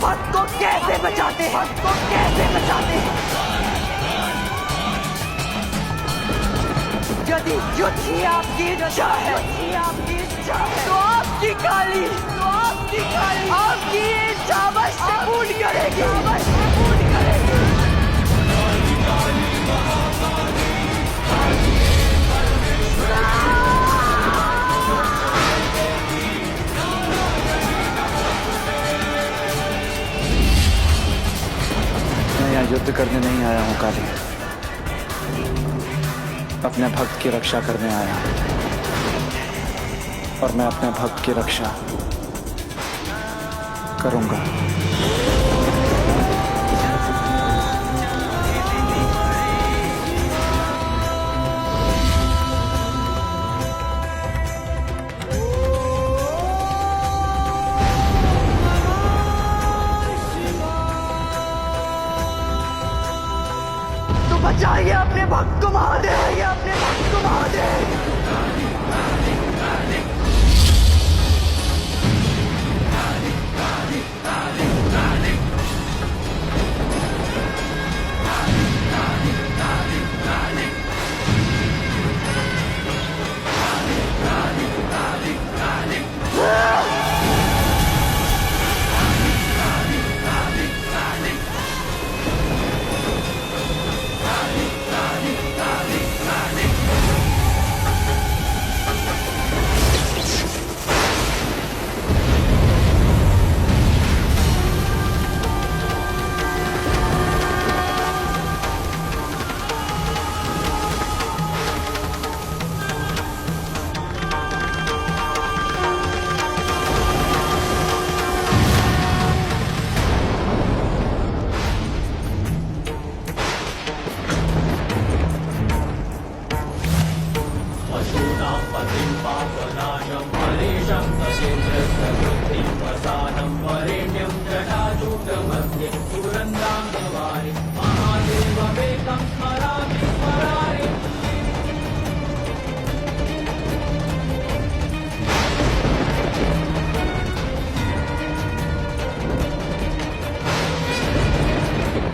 भक्त को कैसे बचाते हैं, भक्त को कैसे बचाते हैं। यदि युद्ध ही आपकी इच्छा है, तो आपकी काली, आपकी इच्छा अवश्य पूर्ण करेगी। मैं यहाँ युद्ध करने नहीं आया हूँ काली, अपने भक्त की रक्षा करने आया हूँ। और मैं अपने भक्त की रक्षा करूंगा। तो बचाइए अपने भक्त को महादेव, अपने भक्त को महादेव।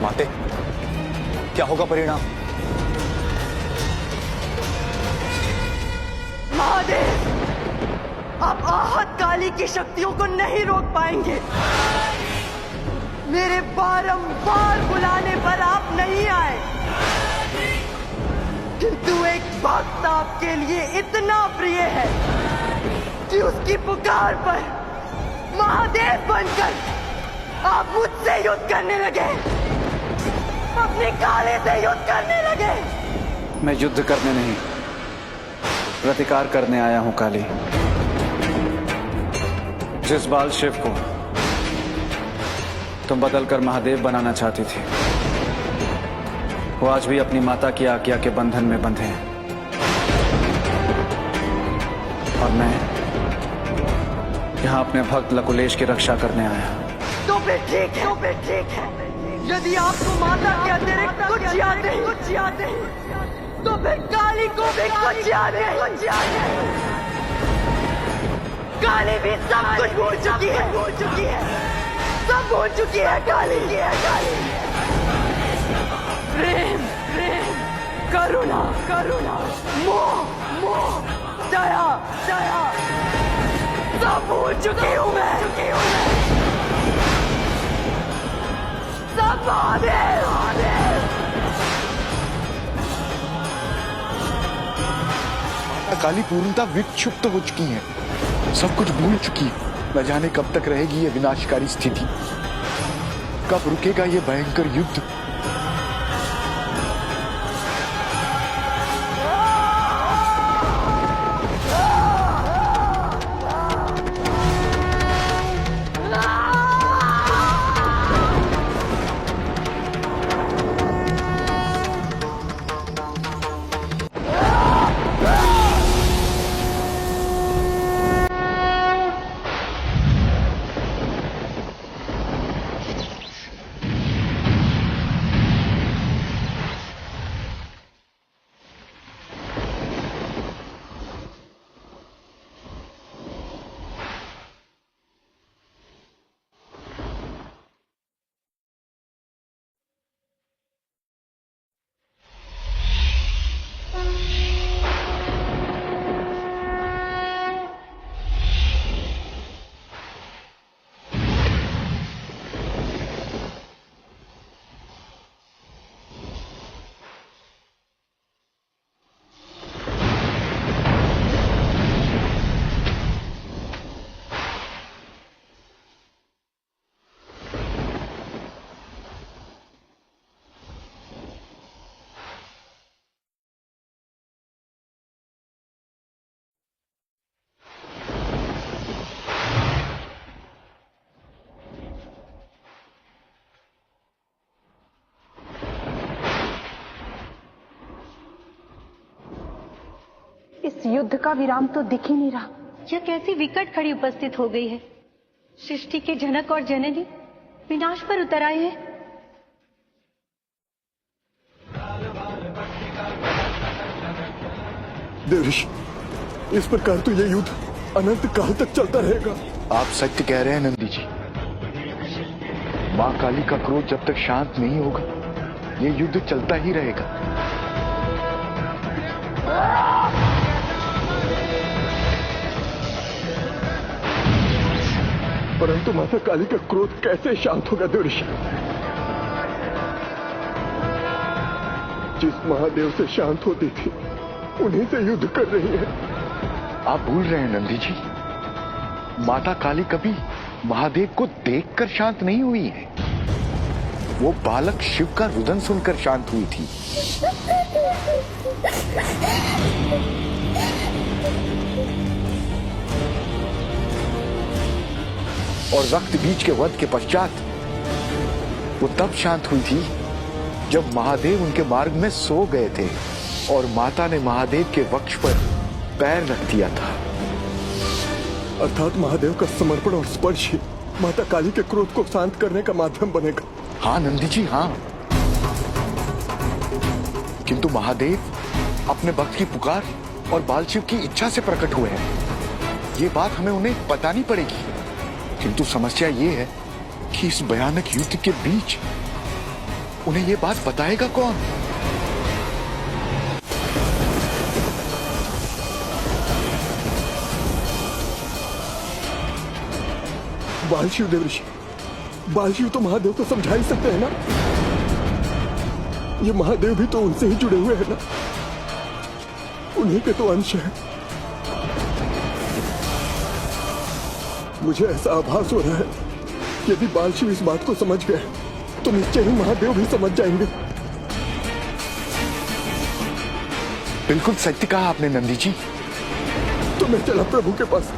माते, क्या होगा परिणाम? महादेव, आप आहत काली की शक्तियों को नहीं रोक पाएंगे। मेरे बारंबार बुलाने पर आप नहीं आए, किंतु एक भक्त आपके लिए इतना प्रिय है कि उसकी पुकार पर महादेव बनकर आप मुझसे युद्ध करने लगे, अपने काले से युद्ध करने लगे। मैं युद्ध करने नहीं, प्रतिकार करने आया हूं काली। जिस बाल शिव को तुम बदलकर महादेव बनाना चाहती थी, वो आज भी अपनी माता की आज्ञा के बंधन में बंधे हैं। और मैं यहाँ अपने भक्त लकुलेश की रक्षा करने आया हूं। तो फिर ठीक है, यदि आपको माता के अतिरिक्त कुछ याद नहीं, तो फिर काली को भी कुछ याद नहीं। काली भी सब कुछ भूल चुकी है, सब भूल चुकी है काली। प्रेम, करुणा, मोह, दया, सब भूल चुकी हूँ मैं। सब महादेव। काली पूर्णता विक्षुब्ध हो चुकी है, सब कुछ भूल चुकी है। न जाने कब तक रहेगी ये विनाशकारी स्थिति, कब रुकेगा ये भयंकर युद्ध। इस युद्ध का विराम तो दिख ही नहीं रहा। यह कैसी विकट खड़ी उपस्थित हो गई है। सृष्टि के जनक और जननी विनाश पर उतर आए हैं। देवऋषि, इस प्रकार तो यह युद्ध अनंत काल तक चलता रहेगा। आप सत्य कह रहे हैं नंदी जी। माँ काली का क्रोध जब तक शांत नहीं होगा ये युद्ध चलता ही रहेगा। परंतु माता काली का क्रोध कैसे शांत होगा देवऋषि? जिस महादेव से शांत होती थी उन्हीं से युद्ध कर रही है। आप भूल रहे हैं नंदी जी, माता काली कभी महादेव को देखकर शांत नहीं हुई है। वो बालक शिव का रुदन सुनकर शांत हुई थी। और रक्त बीज के वध के पश्चात वो तब शांत हुई थी जब महादेव उनके मार्ग में सो गए थे और माता ने महादेव के वक्ष पर पैर रख दिया था। अर्थात महादेव का समर्पण और स्पर्श ही माता काली के क्रोध को शांत करने का माध्यम बनेगा। हाँ नंदी जी, हाँ। किंतु महादेव अपने भक्त की पुकार और बाल शिव की इच्छा से प्रकट हुए हैं। ये बात हमें उन्हें बतानी पड़ेगी। किंतु समस्या ये है कि इस भयानक युद्ध के बीच उन्हें ये बात बताएगा कौन? बालशिव देवऋषि, बालशिव तो महादेव को समझा ही सकते हैं ना। ये महादेव भी तो उनसे ही जुड़े हुए हैं ना, उन्हीं के तो अंश है। मुझे ऐसा आभास हो रहा है कि यदि बालशिव इस बात को समझ गए तो निश्चय ही महादेव भी समझ जाएंगे। बिल्कुल सत्य कहा आपने नंदी जी। तो मैं चला प्रभु के पास।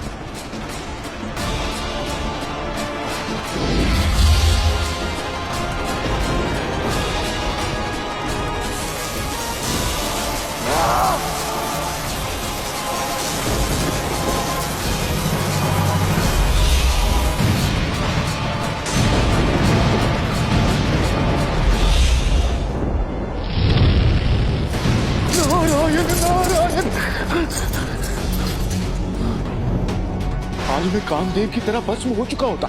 आज मैं कामदेव की तरह भस्म हो चुका होता।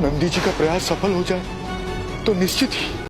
नंदी जी का प्रयास सफल हो जाए तो निश्चित ही